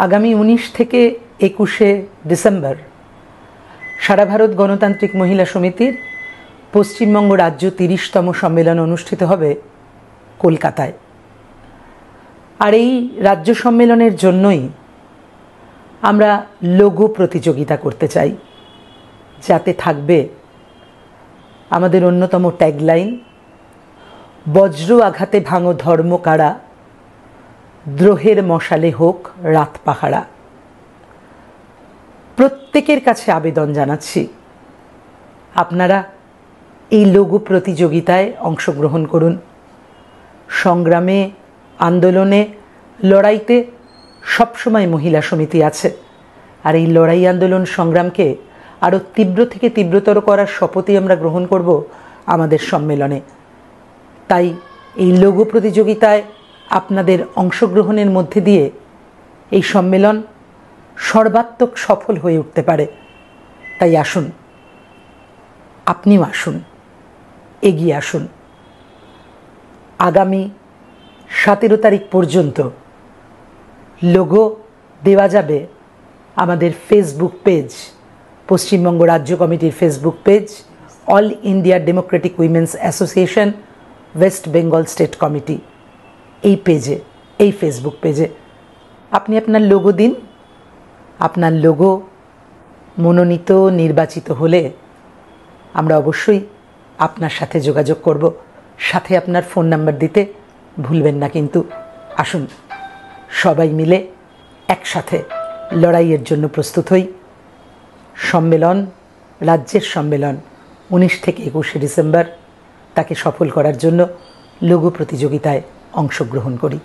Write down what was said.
আগামী 19 থেকে 21শে ডিসেম্বর সারা ভারত গণতান্ত্রিক মহিলা সমিতির পশ্চিমবঙ্গ রাজ্য 30তম সম্মেলন অনুষ্ঠিত হবে কলকাতায়। আর এই রাজ্য সম্মেলনের জন্যই আমরা লোগো প্রতিযোগিতা করতে চাই, যাতে থাকবে আমাদের অন্যতম ট্যাগলাইন, বজ্র আঘাতে ভাঙো ধর্ম কারা, দ্রোহের মশালে হোক রাত পাহারা। প্রত্যেকের কাছে আবেদন জানাচ্ছি, আপনারা এই লোগো প্রতিযোগিতায় অংশগ্রহণ করুন। সংগ্রামে, আন্দোলনে, লড়াইতে সবসময় মহিলা সমিতি আছে। আর এই লড়াই, আন্দোলন, সংগ্রামকে আরও তীব্র থেকে তীব্রতর করার শপথই আমরা গ্রহণ করব আমাদের সম্মেলনে। তাই এই লোগো প্রতিযোগিতায় আপনাদের অংশগ্রহণের মধ্যে দিয়ে এই সম্মেলন সর্বাত্মক সফল হয়ে উঠতে পারে। তাই আসুন, আপনিও আসুন, এগিয়ে আসুন। আগামী 17 তারিখ পর্যন্ত লোগো দেওয়া যাবে আমাদের ফেসবুক পেজ, পশ্চিমবঙ্গ রাজ্য কমিটির Facebook page, all India Democratic women's association West Bengal state committee, এই পেজে, এই ফেসবুক পেজে আপনি আপনার লোগো দিন। আপনার লোগো মনোনীত, নির্বাচিত হলে আমরা অবশ্যই আপনার সাথে যোগাযোগ করব। সাথে আপনার ফোন নাম্বার দিতে ভুলবেন না কিন্তু। আসুন, সবাই মিলে একসাথে লড়াইয়ের জন্য প্রস্তুত হই। সম্মেলন, রাজ্যের সম্মেলন 19 থেকে 21শে ডিসেম্বর, তাকে সফল করার জন্য লোগো প্রতিযোগিতায় অংশগ্রহণ করি।